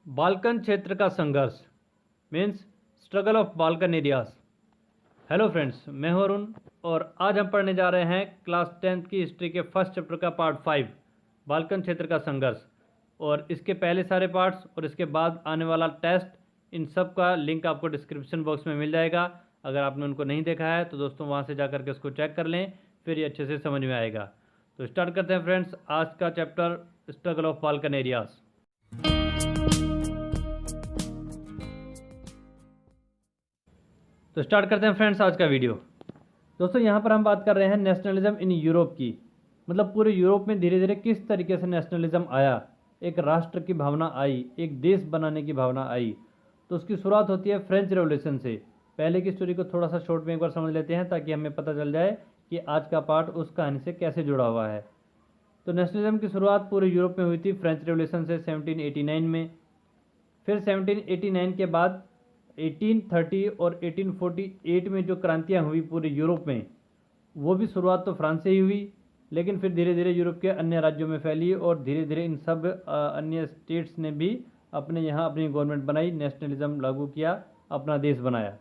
Balkan क्षेत्र का संघर्ष means struggle of Balkan areas. Hello friends, मैं हूं अरुण और आज हम पढ़ने जा रहे हैं क्लास 10th की हिस्ट्री के फर्स्ट चैप्टर का पार्ट 5 बाल्कन क्षेत्र का संघर्ष। और इसके पहले सारे पार्ट्स और इसके बाद आने वाला टेस्ट, इन सब का लिंक आपको डिस्क्रिप्शन बॉक्स में मिल जाएगा। अगर आपने उनको नहीं देखा है तो दोस्तों वहां से जा करके उसको चेक कर लें, फिर ये अच्छे से समझ में आएगा। तो स्टार्ट करते हैं फ्रेंड्स आज का chapter struggle of Balkan areas. तो स्टार्ट करते हैं फ्रेंड्स आज का वीडियो। दोस्तों यहाँ पर हम बात कर रहे हैं नेशनलिज्म इन यूरोप की, मतलब पूरे यूरोप में धीरे धीरे किस तरीके से नेशनलिज्म आया, एक राष्ट्र की भावना आई, एक देश बनाने की भावना आई। तो उसकी शुरुआत होती है फ्रेंच रेवोल्यूशन से। पहले की स्टोरी को थोड़ा सा शॉर्ट में एक बार समझ लेते हैं ताकि हमें पता चल जाए कि आज का पार्ट उस कहानी से कैसे जुड़ा हुआ है। तो नेशनलिज्म की शुरुआत पूरे यूरोप में हुई थी फ्रेंच रेवोल्यूशन से 1789 में। फिर 1789 के बाद 1830 और 1848 में जो क्रांतियाँ हुई पूरे यूरोप में, वो भी शुरुआत तो फ्रांस से ही हुई, लेकिन फिर धीरे धीरे यूरोप के अन्य राज्यों में फैली और धीरे धीरे इन सब अन्य स्टेट्स ने भी अपने यहाँ अपनी गवर्नमेंट बनाई, नेशनलिज्म लागू किया, अपना देश बनाया।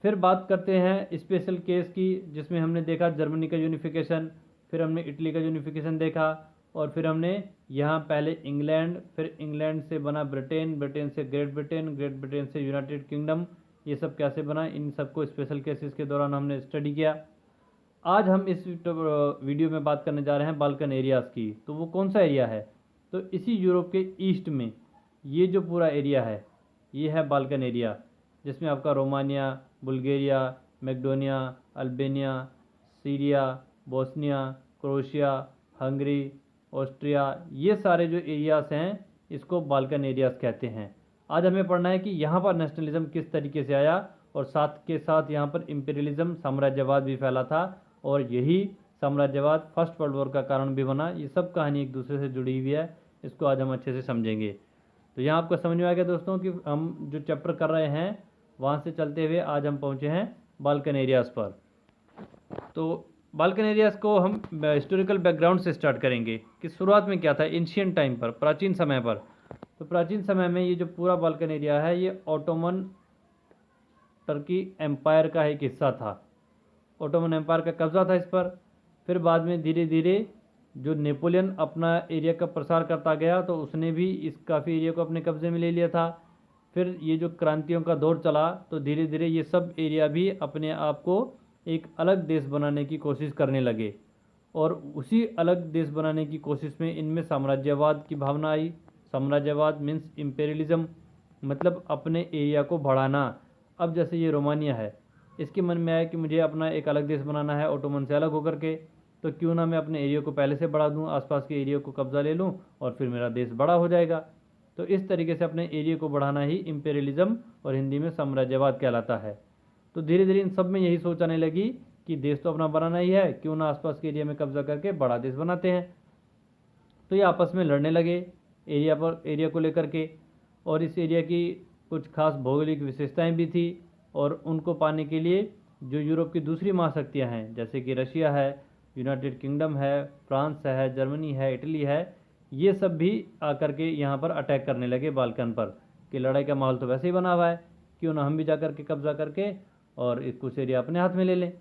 फिर बात करते हैं स्पेशल केस की, जिसमें हमने देखा जर्मनी का यूनिफिकेशन, फिर हमने इटली का यूनिफिकेशन देखा, और फिर हमने यहाँ पहले इंग्लैंड, फिर इंग्लैंड से बना ब्रिटेन, ब्रिटेन से ग्रेट ब्रिटेन, ग्रेट ब्रिटेन से यूनाइटेड किंगडम, ये सब कैसे बना, इन सबको स्पेशल केसेस के दौरान हमने स्टडी किया। आज हम इस वीडियो में बात करने जा रहे हैं बाल्कन एरियाज़ की। तो वो कौन सा एरिया है? तो इसी यूरोप के ईस्ट में ये जो पूरा एरिया है, ये है बाल्कन एरिया, जिसमें आपका Romania, Bulgaria, Macedonia, Albania, Syria, Bosnia, Croatia, Hungary, Austria, ये सारे जो एरियाज़ हैं इसको बाल्कन एरियाज़ कहते हैं। आज हमें पढ़ना है कि यहाँ पर नेशनलिज्म किस तरीके से आया, और साथ के साथ यहाँ पर इम्पीरियलिज्म, साम्राज्यवाद भी फैला था, और यही साम्राज्यवाद फर्स्ट वर्ल्ड वॉर का कारण भी बना। ये सब कहानी एक दूसरे से जुड़ी हुई है, इसको आज हम अच्छे से समझेंगे। तो यहाँ आपको समझ में आ गया दोस्तों कि हम जो चैप्टर कर रहे हैं वहाँ से चलते हुए आज हम पहुँचे हैं बाल्कन एरियाज़ पर। तो बाल्कन एरियाज़ को हम हिस्टोरिकल बैकग्राउंड से स्टार्ट करेंगे कि शुरुआत में क्या था एंशियंट टाइम पर, प्राचीन समय पर। तो प्राचीन समय में ये जो पूरा बाल्कन एरिया है ये ऑटोमन टर्की एम्पायर का एक हिस्सा था। ऑटोमन एम्पायर का कब्जा था इस पर। फिर बाद में धीरे धीरे जो नेपोलियन अपना एरिया का प्रसार करता गया तो उसने भी इस काफ़ी एरिया को अपने कब्जे में ले लिया था। फिर ये जो क्रांतियों का दौर चला तो धीरे धीरे ये सब एरिया भी अपने आप को एक अलग देश बनाने की कोशिश करने लगे, और उसी अलग देश बनाने की कोशिश में इनमें साम्राज्यवाद की भावना आई। साम्राज्यवाद मीन्स इम्पेरियलिज्म, मतलब अपने एरिया को बढ़ाना। अब जैसे ये रोमानिया है, इसके मन में आया कि मुझे अपना एक अलग देश बनाना है ऑटोमन से अलग होकर के, तो क्यों ना मैं अपने एरिया को पहले से बढ़ा दूँ, आसपास के एरिया को कब्जा ले लूँ और फिर मेरा देश बड़ा हो जाएगा। तो इस तरीके से अपने एरिया को बढ़ाना ही इम्पेरियलिज्म और हिंदी में साम्राज्यवाद कहलाता है। तो धीरे धीरे इन सब में यही सोच आने लगी कि देश तो अपना बनाना ही है, क्यों ना आसपास के एरिया में कब्जा करके बड़ा देश बनाते हैं। तो ये आपस में लड़ने लगे एरिया को लेकर के, और इस एरिया की कुछ खास भौगोलिक विशेषताएं भी थी, और उनको पाने के लिए जो यूरोप की दूसरी महाशक्तियां हैं जैसे कि रशिया है, यूनाइटेड किंगडम है, फ्रांस है, जर्मनी है, इटली है, ये सब भी आकर के यहाँ पर अटैक करने लगे बाल्कन पर कि लड़ाई का माहौल तो वैसे ही बना हुआ है, क्यों ना हम भी जा कर के कब्जा करके और कुछ एरिया अपने हाथ में ले लें।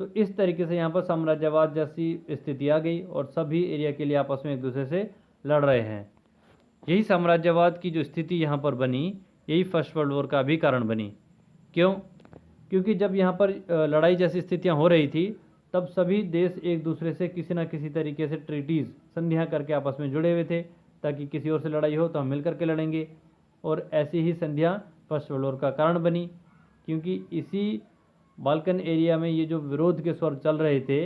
तो इस तरीके से यहाँ पर साम्राज्यवाद जैसी स्थिति आ गई और सभी एरिया के लिए आपस में एक दूसरे से लड़ रहे हैं। यही साम्राज्यवाद की जो स्थिति यहाँ पर बनी, यही फर्स्ट वर्ल्ड वॉर का भी कारण बनी। क्यों? क्योंकि जब यहाँ पर लड़ाई जैसी स्थितियाँ हो रही थी तब सभी देश एक दूसरे से किसी न किसी तरीके से ट्रीटीज़, संधियाँ करके आपस में जुड़े हुए थे, ताकि किसी और से लड़ाई हो तो हम मिल करके लड़ेंगे। और ऐसी ही संधियाँ फर्स्ट वर्ल्ड वॉर का कारण बनी, क्योंकि इसी बाल्कन एरिया में ये जो विरोध के स्वर चल रहे थे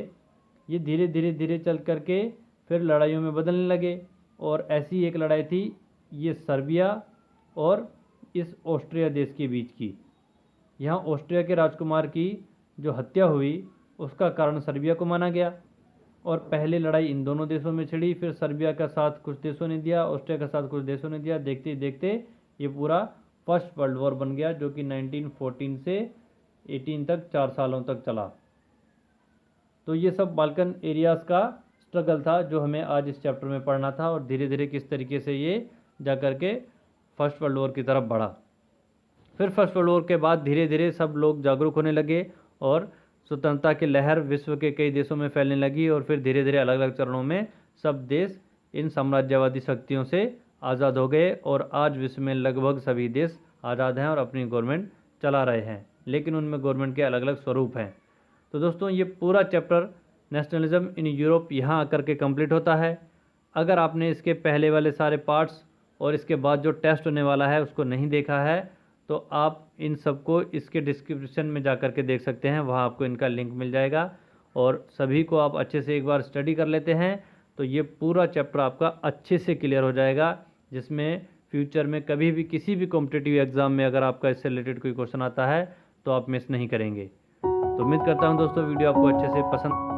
ये धीरे धीरे धीरे चल करके फिर लड़ाइयों में बदलने लगे। और ऐसी एक लड़ाई थी ये सर्बिया और इस ऑस्ट्रिया देश के बीच की। यहाँ ऑस्ट्रिया के राजकुमार की जो हत्या हुई उसका कारण सर्बिया को माना गया, और पहले लड़ाई इन दोनों देशों में छिड़ी, फिर सर्बिया का साथ कुछ देशों ने दिया, ऑस्ट्रिया का साथ कुछ देशों ने दिया। देखते ही देखते ये पूरा फर्स्ट वर्ल्ड वॉर बन गया, जो कि 1914 से 18 तक 4 सालों तक चला। तो ये सब बाल्कन एरियाज़ का स्ट्रगल था जो हमें आज इस चैप्टर में पढ़ना था, और धीरे धीरे किस तरीके से ये जा कर के फर्स्ट वर्ल्ड वॉर की तरफ बढ़ा। फिर फर्स्ट वर्ल्ड वॉर के बाद धीरे धीरे सब लोग जागरूक होने लगे और स्वतंत्रता की लहर विश्व के कई देशों में फैलने लगी और फिर धीरे धीरे अलग अलग चरणों में सब देश इन साम्राज्यवादी शक्तियों से आज़ाद हो गए और आज विश्व में लगभग सभी देश आज़ाद हैं और अपनी गवर्नमेंट चला रहे हैं, लेकिन उनमें गवर्नमेंट के अलग अलग स्वरूप हैं। तो दोस्तों ये पूरा चैप्टर नेशनलिज्म इन यूरोप यहाँ आकर के कंप्लीट होता है। अगर आपने इसके पहले वाले सारे पार्ट्स और इसके बाद जो टेस्ट होने वाला है उसको नहीं देखा है तो आप इन सबको इसके डिस्क्रिप्शन में जा कर के देख सकते हैं, वहाँ आपको इनका लिंक मिल जाएगा और सभी को आप अच्छे से एक बार स्टडी कर लेते हैं तो ये पूरा चैप्टर आपका अच्छे से क्लियर हो जाएगा, जिसमें फ्यूचर में कभी भी किसी भी कॉम्पिटिटिव एग्ज़ाम में अगर आपका इससे रिलेटेड कोई क्वेश्चन आता है तो आप मिस नहीं करेंगे। तो उम्मीद करता हूँ दोस्तों वीडियो आपको अच्छे से पसंद